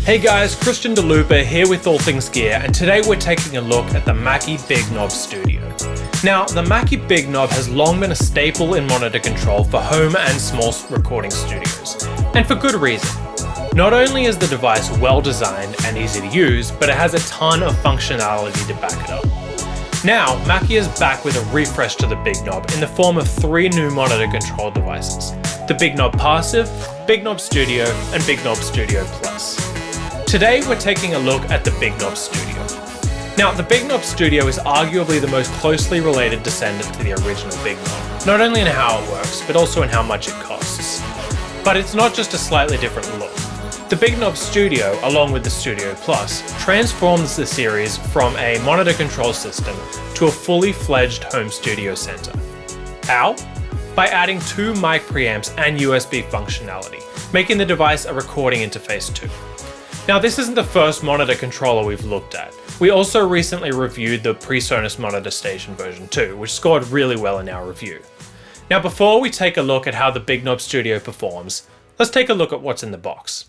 Hey guys, Christian DeLupa here with All Things Gear, and today we're taking a look at the Mackie Big Knob Studio. Now, the Mackie Big Knob has long been a staple in monitor control for home and small recording studios, and for good reason. Not only is the device well designed and easy to use, but it has a ton of functionality to back it up. Now, Mackie is back with a refresh to the Big Knob in the form of 3 new monitor control devices: the Big Knob Passive, Big Knob Studio, and Big Knob Studio Plus. Today we're taking a look at the Big Knob Studio. Now, the Big Knob Studio is arguably the most closely related descendant to the original Big Knob, not only in how it works, but also in how much it costs. But it's not just a slightly different look. The Big Knob Studio, along with the Studio Plus, transforms the series from a monitor control system to a fully fledged home studio center. How? By adding 2 mic preamps and USB functionality, making the device a recording interface too. Now, this isn't the first monitor controller we've looked at. We also recently reviewed the PreSonus Monitor Station version 2, which scored really well in our review. Now, before we take a look at how the Big Knob Studio performs, let's take a look at what's in the box.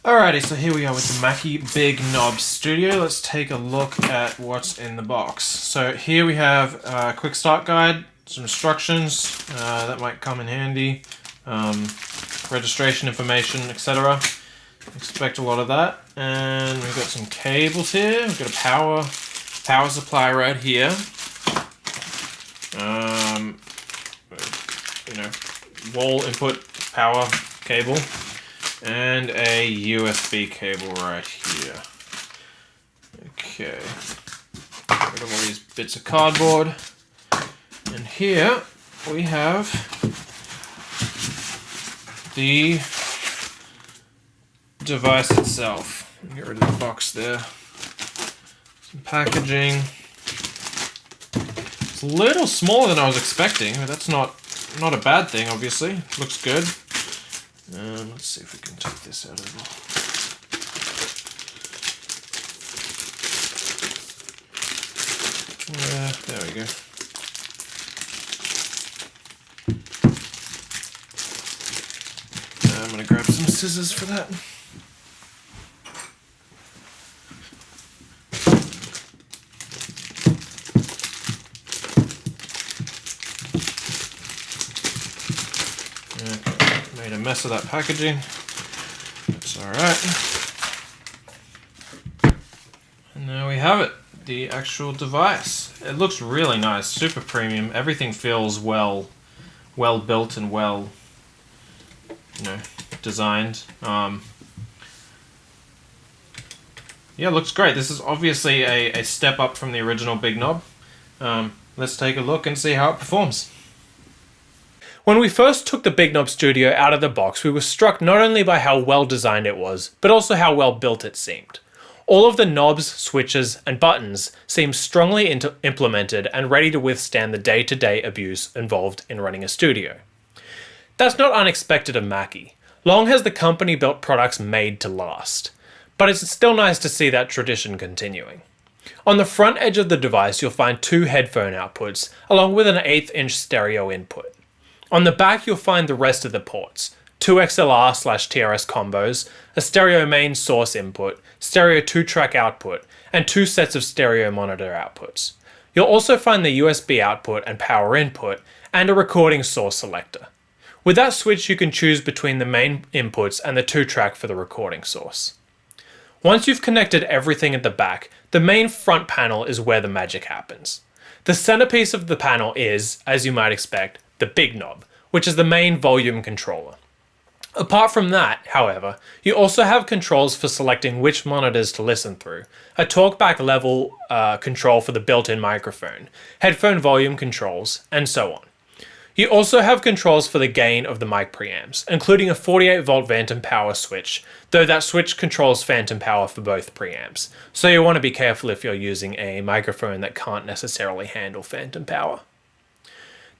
Alrighty, so here we are with the Mackie Big Knob Studio. Let's take a look at what's in the box. So here we have a quick start guide, some instructions that might come in handy, registration information, etc. Expect a lot of that. And we've got some cables here. We've got a power supply right here. Wall input power cable, and a USB cable right here. Okay. Got all these bits of cardboard. And here we have the device itself. Get rid of the box there. Some packaging. It's a little smaller than I was expecting, but that's not a bad thing, obviously. Looks good. Let's see if we can take this out of the... there we go. I'm going to grab some scissors for that. Made a mess of that packaging. That's alright. And there we have it, the actual device. It looks really nice, super premium. Everything feels well built and well, designed. Yeah, it looks great. This is obviously a step up from the original Big Knob. Let's take a look and see how it performs. When we first took the Big Knob Studio out of the box, we were struck not only by how well designed it was, but also how well built it seemed. All of the knobs, switches, and buttons seemed strongly implemented and ready to withstand the day-to-day abuse involved in running a studio. That's not unexpected of Mackie. Long has the company built products made to last. But it's still nice to see that tradition continuing. On the front edge of the device, you'll find 2 headphone outputs, along with an 1/8-inch stereo input. On the back, you'll find the rest of the ports: 2 XLR/TRS combos, a stereo main source input, stereo 2-track output, and 2 sets of stereo monitor outputs. You'll also find the USB output and power input, and a recording source selector. With that switch, you can choose between the main inputs and the 2-track for the recording source. Once you've connected everything at the back, the main front panel is where the magic happens. The centerpiece of the panel is, as you might expect, the Big Knob, which is the main volume controller. Apart from that, however, you also have controls for selecting which monitors to listen through, a talkback level control for the built-in microphone, headphone volume controls, and so on. You also have controls for the gain of the mic preamps, including a 48-volt phantom power switch, though that switch controls phantom power for both preamps, so you want to be careful if you're using a microphone that can't necessarily handle phantom power.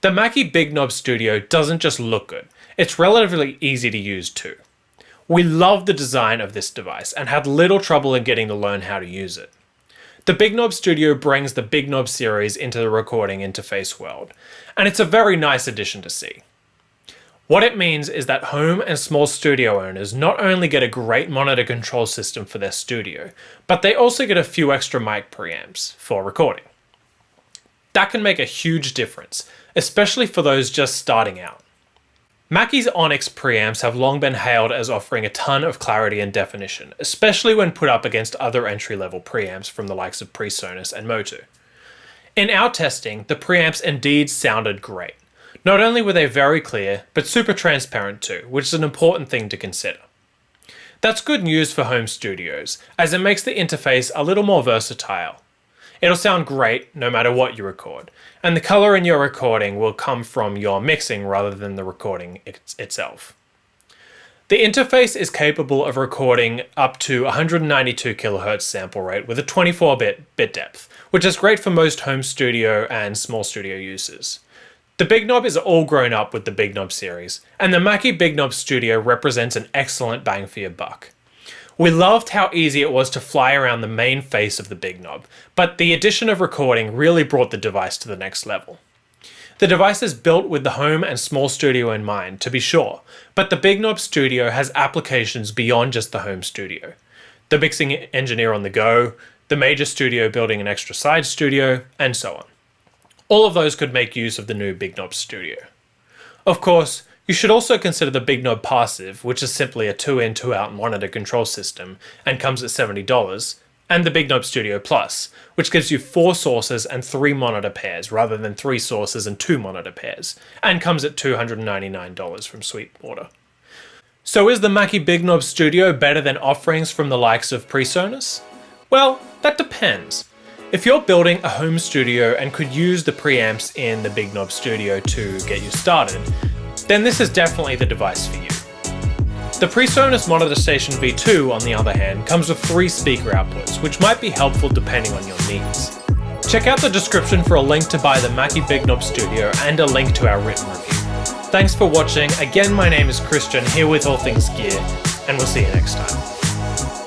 The Mackie Big Knob Studio doesn't just look good, it's relatively easy to use too. We love the design of this device and had little trouble in getting to learn how to use it. The Big Knob Studio brings the Big Knob series into the recording interface world, and it's a very nice addition to see. What it means is that home and small studio owners not only get a great monitor control system for their studio, but they also get a few extra mic preamps for recording. That can make a huge difference, especially for those just starting out. Mackie's Onyx preamps have long been hailed as offering a ton of clarity and definition, especially when put up against other entry-level preamps from the likes of PreSonus and Motu. In our testing, the preamps indeed sounded great. Not only were they very clear, but super transparent too, which is an important thing to consider. That's good news for home studios, as it makes the interface a little more versatile. It'll sound great no matter what you record, and the color in your recording will come from your mixing rather than the recording itself. The interface is capable of recording up to 192 kHz sample rate with a 24-bit depth, which is great for most home studio and small studio users. The Big Knob is all grown up with the Big Knob series, and the Mackie Big Knob Studio represents an excellent bang for your buck. We loved how easy it was to fly around the main face of the Big Knob, but the addition of recording really brought the device to the next level. The device is built with the home and small studio in mind, to be sure, but the Big Knob Studio has applications beyond just the home studio. The mixing engineer on the go, the major studio building an extra side studio, and so on. All of those could make use of the new Big Knob Studio. Of course, you should also consider the Big Knob Passive, which is simply a 2-in, 2-out monitor control system and comes at $70, and the Big Knob Studio Plus, which gives you 4 sources and 3 monitor pairs rather than 3 sources and 2 monitor pairs, and comes at $299 from Sweetwater. So is the Mackie Big Knob Studio better than offerings from the likes of PreSonus? Well, that depends. If you're building a home studio and could use the preamps in the Big Knob Studio to get you started, then this is definitely the device for you. The PreSonus Monitor Station V2, on the other hand, comes with 3 speaker outputs, which might be helpful depending on your needs. Check out the description for a link to buy the Mackie Big Knob Studio and a link to our written review. Thanks for watching. Again, my name is Christian, here with All Things Gear, and we'll see you next time.